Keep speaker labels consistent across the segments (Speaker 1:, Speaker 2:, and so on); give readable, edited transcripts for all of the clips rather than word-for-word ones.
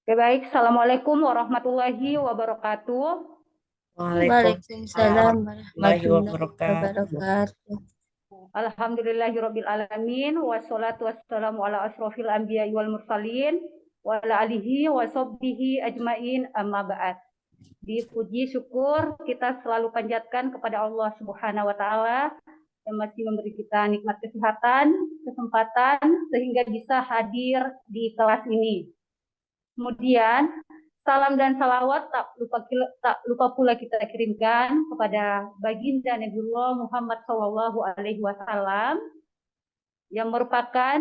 Speaker 1: Oke, baik. Assalamualaikum warahmatullahi wabarakatuh.
Speaker 2: Waalaikumsalam
Speaker 3: Waalaikumsalam
Speaker 2: warahmatullahi
Speaker 3: warahmatullahi
Speaker 2: wabarakatuh.
Speaker 3: wabarakatuh.
Speaker 1: Alhamdulillahirabbil alamin wassalatu wassalamu ala asrofil anbiya'i wal mursalin wa ala alihi wa sahbihi ajmain amma ba'd. Dipuji syukur kita selalu panjatkan kepada Allah Subhanahu wa taala yang masih memberi kita nikmat kesehatan, kesempatan sehingga bisa hadir di kelas ini. Kemudian salam dan salawat tak lupa pula kita kirimkan kepada baginda Nabiullah Muhammad Shallallahu Alaihi Wasallam yang merupakan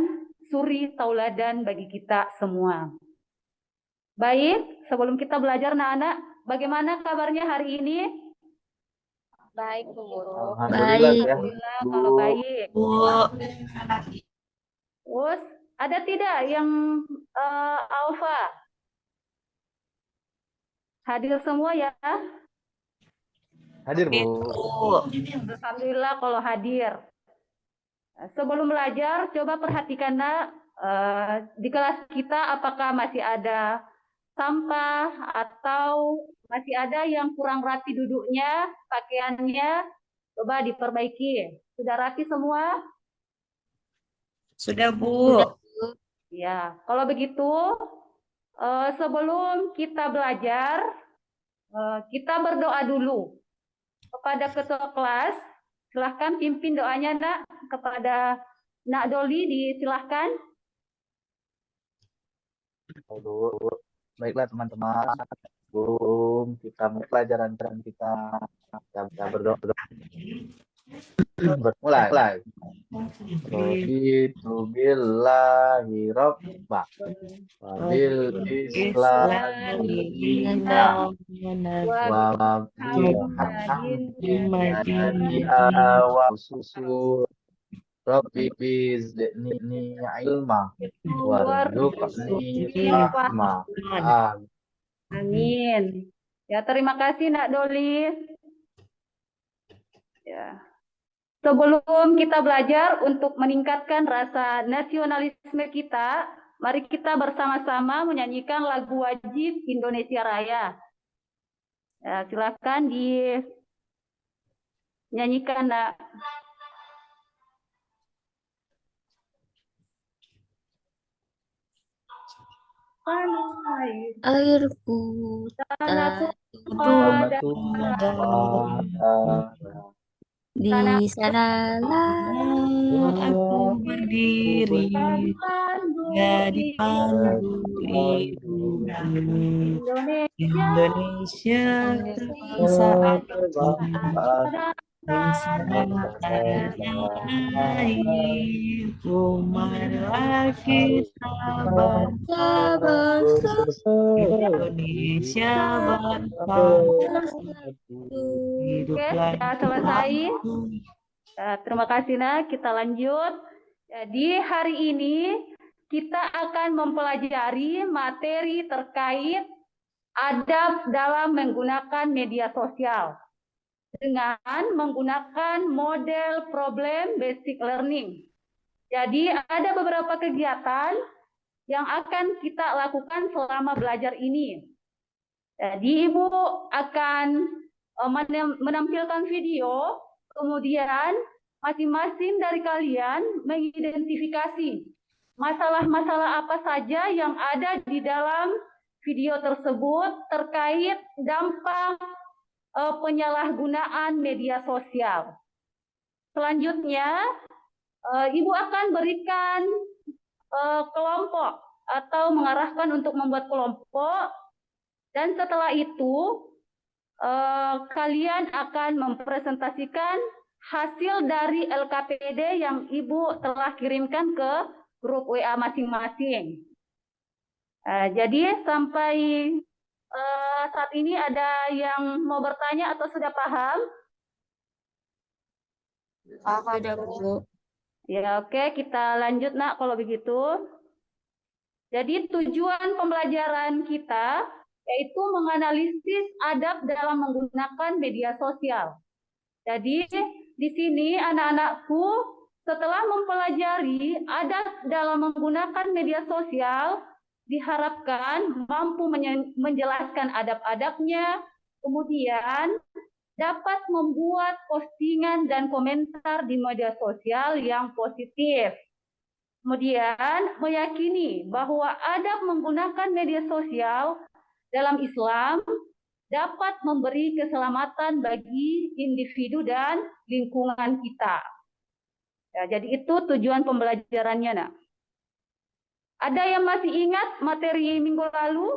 Speaker 1: suri tauladan bagi kita semua. Baik, sebelum kita belajar anak-anak, bagaimana kabarnya hari ini?
Speaker 2: Baik, Bu Guru.
Speaker 3: Baik.
Speaker 1: Alhamdulillah kalau baik.
Speaker 2: Bu,
Speaker 1: Terus ada tidak yang Alfa? Hadir semua ya?
Speaker 3: Hadir, Bu.
Speaker 1: Alhamdulillah kalau hadir. Sebelum belajar, coba perhatikan di kelas kita apakah masih ada sampah atau masih ada yang kurang rapi duduknya, pakaiannya, coba diperbaiki. Sudah rapi semua?
Speaker 2: sudah Bu.
Speaker 1: Ya, kalau begitu sebelum kita belajar, kita berdoa dulu kepada ketua kelas. Silahkan pimpin doanya, Nak, kepada Nak Doli, disilahkan.
Speaker 3: Baiklah teman-teman, sebelum kita mulai pelajaran kita berdoa. Mulai. Raditu billahi rabba wa bil islami dinan wa bi wa susu Rabbi bizni ilma warzuqni rahma.
Speaker 1: Amin. Ya, terima kasih Nak Doli. Ya. Sebelum kita belajar untuk meningkatkan rasa nasionalisme kita, mari kita bersama-sama menyanyikan lagu wajib Indonesia Raya. Ya, silakan dinyanyikan, Nak.
Speaker 3: Airku
Speaker 1: Tanahku
Speaker 3: di sanalah
Speaker 2: Aku berdiri, gak dipandu hidupku. Indonesia saat airku, marilah kita bersatu. Indonesia bersatu.
Speaker 1: Oke, sudah selesai. Terima kasih, Nak. Kita lanjut. Jadi hari ini kita akan mempelajari materi terkait adab dalam menggunakan media sosial dengan menggunakan model problem basic learning. Jadi ada beberapa kegiatan yang akan kita lakukan selama belajar ini. Jadi Ibu akan menampilkan video, kemudian masing-masing dari kalian mengidentifikasi masalah-masalah apa saja yang ada di dalam video tersebut terkait dampak penyalahgunaan media sosial. Selanjutnya, Ibu akan berikan kelompok atau mengarahkan untuk membuat kelompok, dan setelah itu kalian akan mempresentasikan hasil dari LKPD yang Ibu telah kirimkan ke grup WA masing-masing. Jadi sampai saat ini ada yang mau bertanya atau sudah paham?
Speaker 3: ada Bu.
Speaker 1: Ya, oke, kita lanjut, Nak, kalau begitu. Jadi tujuan pembelajaran kita yaitu menganalisis adab dalam menggunakan media sosial. Jadi di sini anak-anakku setelah mempelajari adab dalam menggunakan media sosial, diharapkan mampu menjelaskan adab-adabnya, kemudian dapat membuat postingan dan komentar di media sosial yang positif. Kemudian meyakini bahwa adab menggunakan media sosial dalam Islam dapat memberi keselamatan bagi individu dan lingkungan kita. Ya, jadi itu tujuan pembelajarannya, Nak. Ada yang masih ingat materi minggu lalu?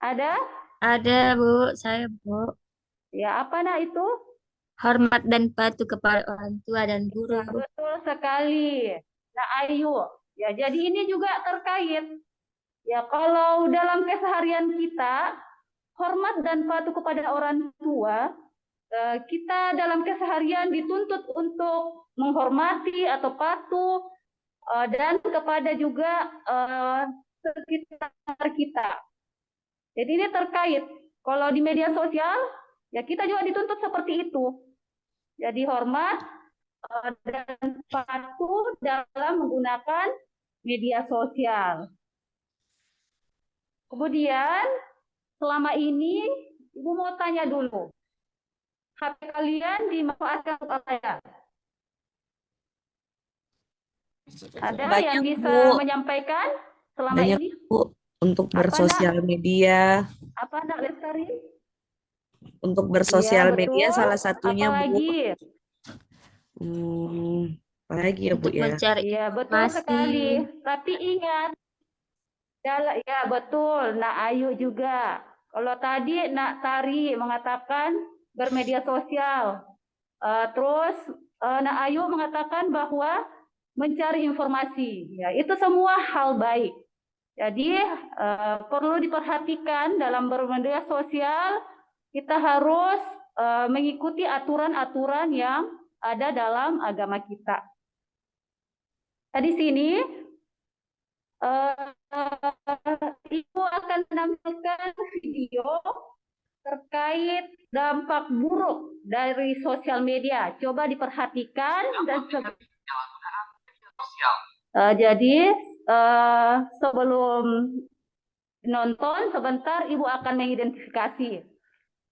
Speaker 1: Ada?
Speaker 4: Ada, Bu. Saya, Bu.
Speaker 1: Ya, apa Nak itu?
Speaker 4: Hormat dan patuh kepada orang tua dan guru.
Speaker 1: Betul sekali. Nah, Ayu. Ya, jadi ini juga terkait. Ya, kalau dalam keseharian kita, hormat dan patuh kepada orang tua, kita dalam keseharian dituntut untuk menghormati atau patuh dan kepada juga sekitar kita. Jadi ini terkait. Kalau di media sosial, ya kita juga dituntut seperti itu. Jadi hormat dan patuh dalam menggunakan media sosial. Kemudian selama ini Ibu mau tanya dulu, HP kalian dimanfaatkan untuk apa ya? Ada
Speaker 2: Banyak,
Speaker 1: yang bisa
Speaker 2: Bu.
Speaker 1: menyampaikan selama
Speaker 2: Banyak,
Speaker 1: ini?
Speaker 2: Bu, untuk
Speaker 1: Apa,
Speaker 2: bersosial media.
Speaker 1: Apa Nak Lestari?
Speaker 2: Untuk
Speaker 1: Iya,
Speaker 2: bersosial media
Speaker 1: betul.
Speaker 2: salah satunya, Bu.
Speaker 1: Apalagi?
Speaker 2: Apalagi ya, Bu,
Speaker 4: Untuk
Speaker 2: ya?
Speaker 4: mencari
Speaker 1: Iya, betul
Speaker 4: informasi.
Speaker 1: sekali. Tapi ingat, ya betul, Nak Ayu juga. Kalau tadi Nak Tari mengatakan bermedia sosial. Terus Nak Ayu mengatakan bahwa mencari informasi. Ya, itu semua hal baik. Jadi perlu diperhatikan dalam bermedia sosial, kita harus mengikuti aturan-aturan yang ada dalam agama kita. Nah, di sini Ibu akan menampilkan video terkait dampak buruk dari sosial media. Coba diperhatikan dan jadi sebelum nonton sebentar Ibu akan mengidentifikasi.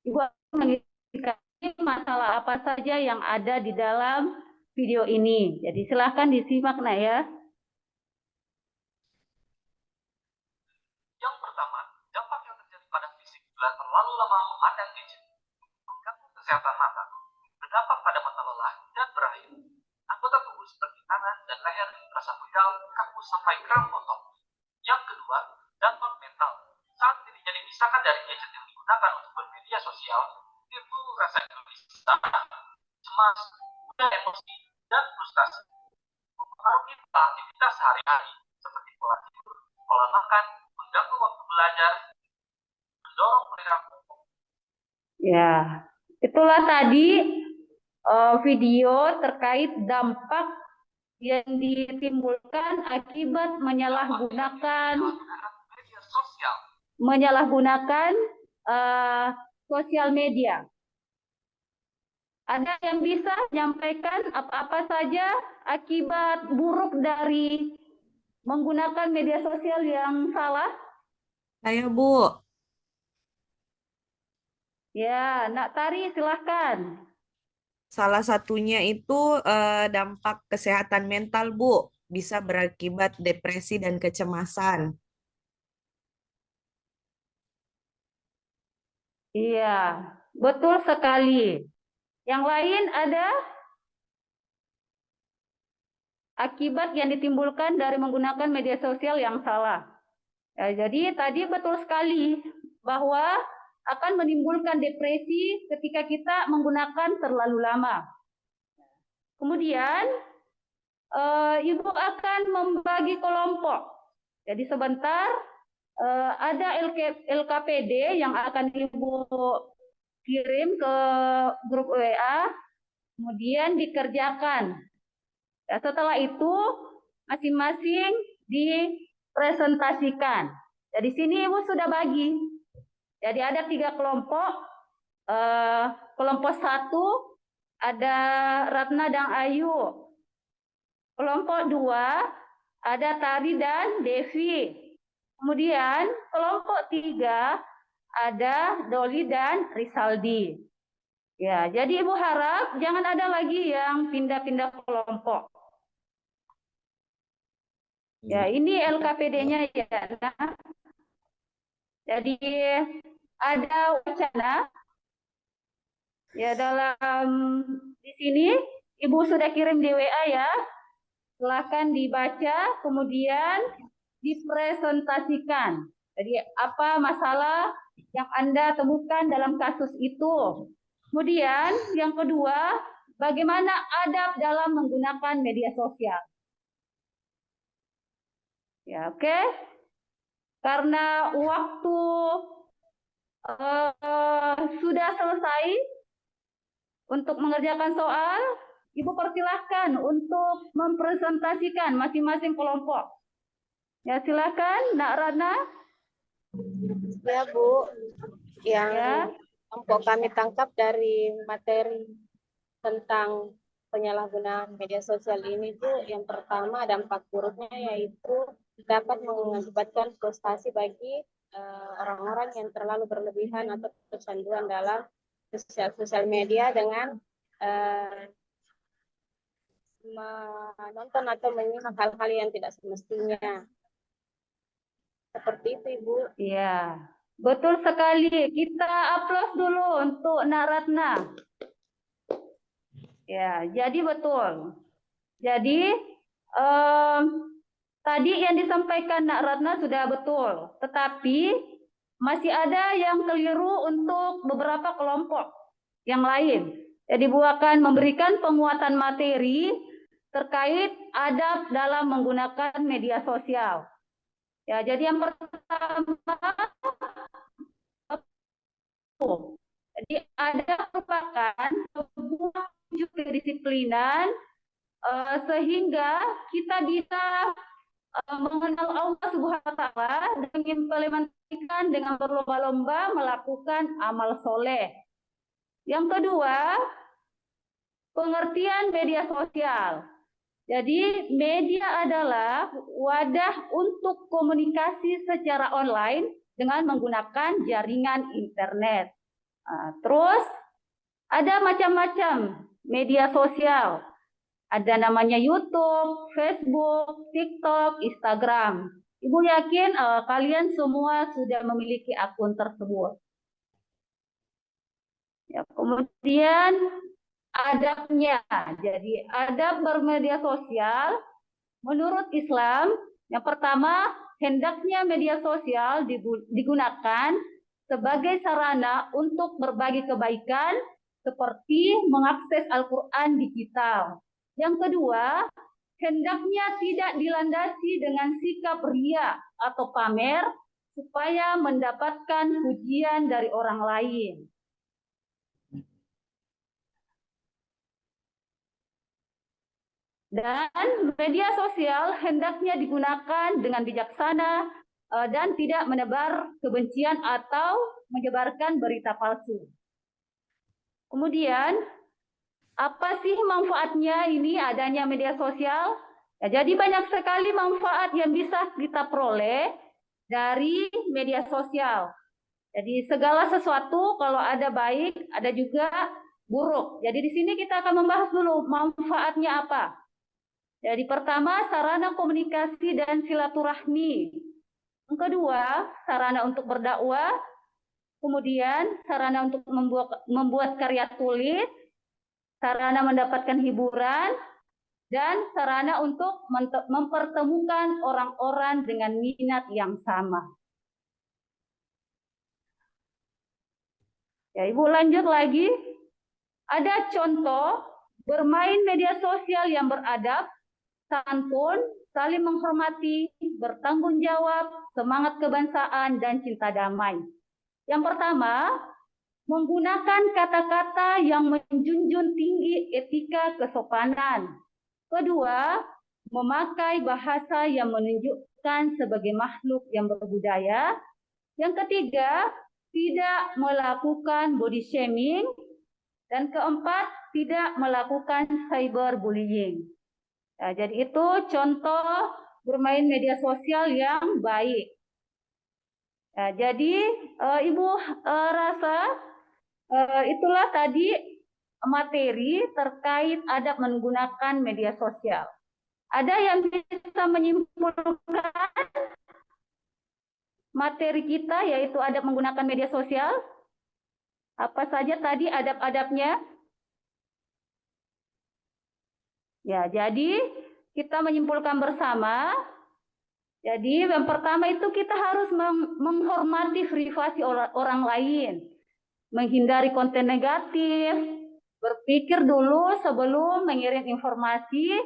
Speaker 1: Ibu akan mengidentifikasi masalah apa saja yang ada di dalam video ini. Jadi silahkan disimak Nak ya.
Speaker 5: Yang pertama, dampak yang terjadi pada fisik bila terlalu lama memandang gadget mengganggu kesehatan mata, berdampak pada mata lelah dan berakhir. Anggota tubuh seperti tangan dan leher terasa pegal, kaku sampai kram otot. Yang kedua, dampak mental. Saat dirinya dipisahkan dari gadget yang digunakan untuk bermedia sosial, timbul rasa gelisah, cemas, mudah emosi, dan frustasi. Mempengaruhi pola aktivitas sehari-hari seperti pola tidur, pola makan, mengganggu waktu belajar, mendorong perilaku.
Speaker 1: Ya, itulah tadi video terkait dampak yang ditimbulkan akibat menyalahgunakan sosial media. Ada yang bisa menyampaikan apa-apa saja akibat buruk dari menggunakan media sosial yang salah?
Speaker 2: Saya, Bu.
Speaker 1: Ya, Nak Tari silahkan.
Speaker 2: Salah satunya itu dampak kesehatan mental, Bu. Bisa berakibat depresi dan kecemasan.
Speaker 1: Iya, betul sekali. Yang lain ada akibat yang ditimbulkan dari menggunakan media sosial yang salah. Ya, jadi tadi betul sekali bahwa akan menimbulkan depresi ketika kita menggunakan terlalu lama. Kemudian Ibu akan membagi kelompok. Jadi sebentar ada LKPD yang akan Ibu kirim ke grup WA, kemudian dikerjakan. Ya, setelah itu masing-masing dipresentasikan. Jadi sini Ibu sudah bagi. Jadi ada 3 kelompok. Kelompok 1 ada Ratna dan Ayu. Kelompok 2 ada Tari dan Devi. Kemudian kelompok 3 ada Doli dan Risaldi. Ya, jadi Ibu harap jangan ada lagi yang pindah-pindah kelompok. Ya, ini LKPD-nya ya. Nah, jadi ada wacana ya dalam di sini Ibu sudah kirim di WA ya. Silakan dibaca kemudian dipresentasikan. Jadi apa masalah yang Anda temukan dalam kasus itu. Kemudian yang kedua, bagaimana adab dalam menggunakan media sosial. Ya, oke. Karena waktu sudah selesai untuk mengerjakan soal, Ibu persilahkan untuk mempresentasikan masing-masing kelompok. Ya, silakan, Nak Rana.
Speaker 6: Ya, Bu. Yang
Speaker 1: Ya.
Speaker 6: kelompok kami tangkap dari materi tentang penyalahgunaan media sosial ini itu yang pertama dampak buruknya yaitu dapat mengakibatkan frustasi bagi orang-orang yang terlalu berlebihan atau kecanduan dalam sosial media dengan menonton atau menyimak hal-hal yang tidak semestinya. Seperti itu, Ibu.
Speaker 1: Iya, betul sekali. Kita aplaus dulu untuk Nak Ratna. Ya, jadi betul. Jadi tadi yang disampaikan Nak Ratna sudah betul, tetapi masih ada yang keliru untuk beberapa kelompok yang lain. Jadi Bu akan memberikan penguatan materi terkait adab dalam menggunakan media sosial. Ya, jadi yang pertama, jadi ada merupakan sebuah wujud kedisiplinan sehingga kita bisa mengenal Allah Subhanahu wa Ta'ala dan mengimplementasikan dengan berlomba-lomba melakukan amal soleh. Yang kedua, pengertian media sosial. Jadi media adalah wadah untuk komunikasi secara online dengan menggunakan jaringan internet. Terus ada macam-macam media sosial. Ada namanya YouTube, Facebook, TikTok, Instagram. Ibu yakin kalian semua sudah memiliki akun tersebut. Ya, kemudian adabnya. Jadi adab bermedia sosial menurut Islam yang pertama hendaknya media sosial digunakan sebagai sarana untuk berbagi kebaikan seperti mengakses Al-Quran digital. Yang kedua, hendaknya tidak dilandasi dengan sikap ria atau pamer supaya mendapatkan pujian dari orang lain. Dan media sosial hendaknya digunakan dengan bijaksana dan tidak menebar kebencian atau menyebarkan berita palsu. Kemudian, apa sih manfaatnya ini adanya media sosial? Ya, jadi banyak sekali manfaat yang bisa kita peroleh dari media sosial. Jadi segala sesuatu kalau ada baik, ada juga buruk. Jadi di sini kita akan membahas dulu manfaatnya apa. Jadi pertama, sarana komunikasi dan silaturahmi. Yang kedua, sarana untuk berdakwah. Kemudian, sarana untuk membuat karya tulis. Sarana mendapatkan hiburan. Dan sarana untuk mempertemukan orang-orang dengan minat yang sama. Ya, Ibu lanjut lagi. Ada contoh bermain media sosial yang beradab, santun, saling menghormati, bertanggung jawab, semangat kebangsaan, dan cinta damai. Yang pertama, menggunakan kata-kata yang menjunjung tinggi etika kesopanan. Kedua, memakai bahasa yang menunjukkan sebagai makhluk yang berbudaya. Yang ketiga, tidak melakukan body shaming. Dan keempat, tidak melakukan cyberbullying. Ya, jadi itu contoh bermain media sosial yang baik. Ya, jadi Ibu rasa itulah tadi materi terkait adab menggunakan media sosial. Ada yang bisa menyimpulkan materi kita yaitu adab menggunakan media sosial? Apa saja tadi adab-adabnya? Ya, jadi kita menyimpulkan bersama. Jadi yang pertama itu kita harus menghormati privasi orang lain, menghindari konten negatif, berpikir dulu sebelum mengirim informasi,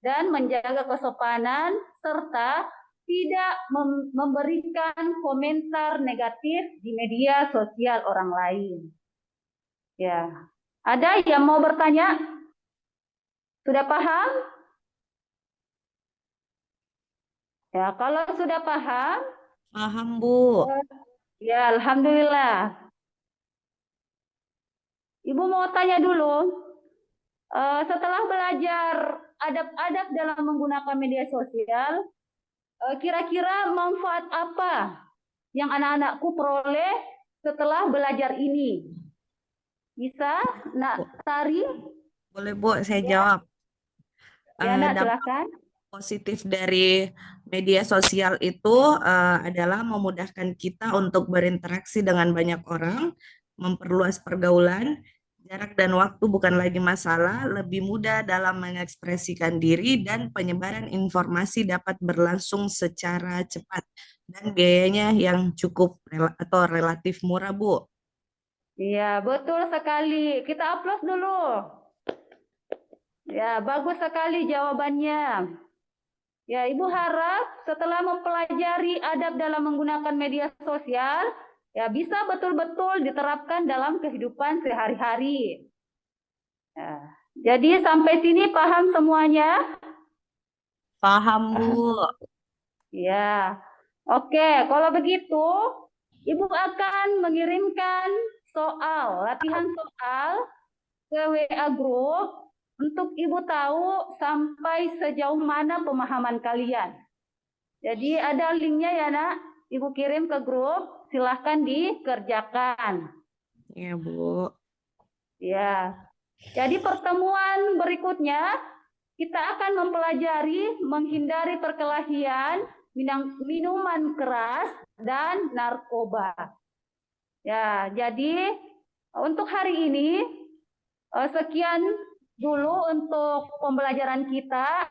Speaker 1: dan menjaga kesopanan serta tidak memberikan komentar negatif di media sosial orang lain. Ya, ada yang mau bertanya? Sudah paham? Ya, kalau sudah paham,
Speaker 2: Paham, Bu.
Speaker 1: ya alhamdulillah. Ibu mau tanya dulu, setelah belajar adab-adab dalam menggunakan media sosial, kira-kira manfaat apa yang anak-anakku peroleh setelah belajar ini? Bisa, Nak Tari?
Speaker 2: Boleh, Bu, saya jawab.
Speaker 1: Ya, Nak,
Speaker 2: Dampak
Speaker 1: silakan.
Speaker 2: positif dari media sosial itu adalah memudahkan kita untuk berinteraksi dengan banyak orang, memperluas pergaulan, jarak dan waktu bukan lagi masalah, lebih mudah dalam mengekspresikan diri, dan penyebaran informasi dapat berlangsung secara cepat dan biayanya yang cukup atau relatif murah, Bu.
Speaker 1: Iya, betul sekali. Kita aplaus dulu. Ya, bagus sekali jawabannya. Ya, Ibu harap setelah mempelajari adab dalam menggunakan media sosial, ya bisa betul-betul diterapkan dalam kehidupan sehari-hari. Ya, jadi sampai sini paham semuanya?
Speaker 2: Paham, Bu.
Speaker 1: Ya, oke. Kalau begitu, Ibu akan mengirimkan latihan soal ke WA Group untuk Ibu tahu sampai sejauh mana pemahaman kalian. Jadi ada linknya ya, Nak. Ibu kirim ke grup, silahkan dikerjakan.
Speaker 2: Ya, Bu.
Speaker 1: Ya. Jadi pertemuan berikutnya kita akan mempelajari menghindari perkelahian, minuman keras, dan narkoba. Ya, jadi untuk hari ini sekian dulu untuk pembelajaran kita.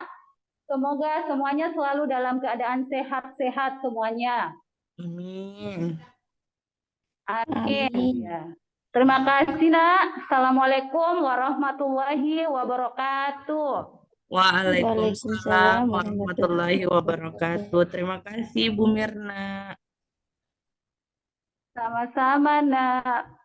Speaker 1: Semoga semuanya selalu dalam keadaan sehat-sehat semuanya.
Speaker 2: Amin.
Speaker 1: Amin.
Speaker 4: Amin.
Speaker 1: Ya. Terima kasih, Nak. Assalamualaikum warahmatullahi wabarakatuh.
Speaker 2: Waalaikumsalam warahmatullahi wabarakatuh. Terima kasih, Bu Mirna.
Speaker 1: Sama-sama, Nak.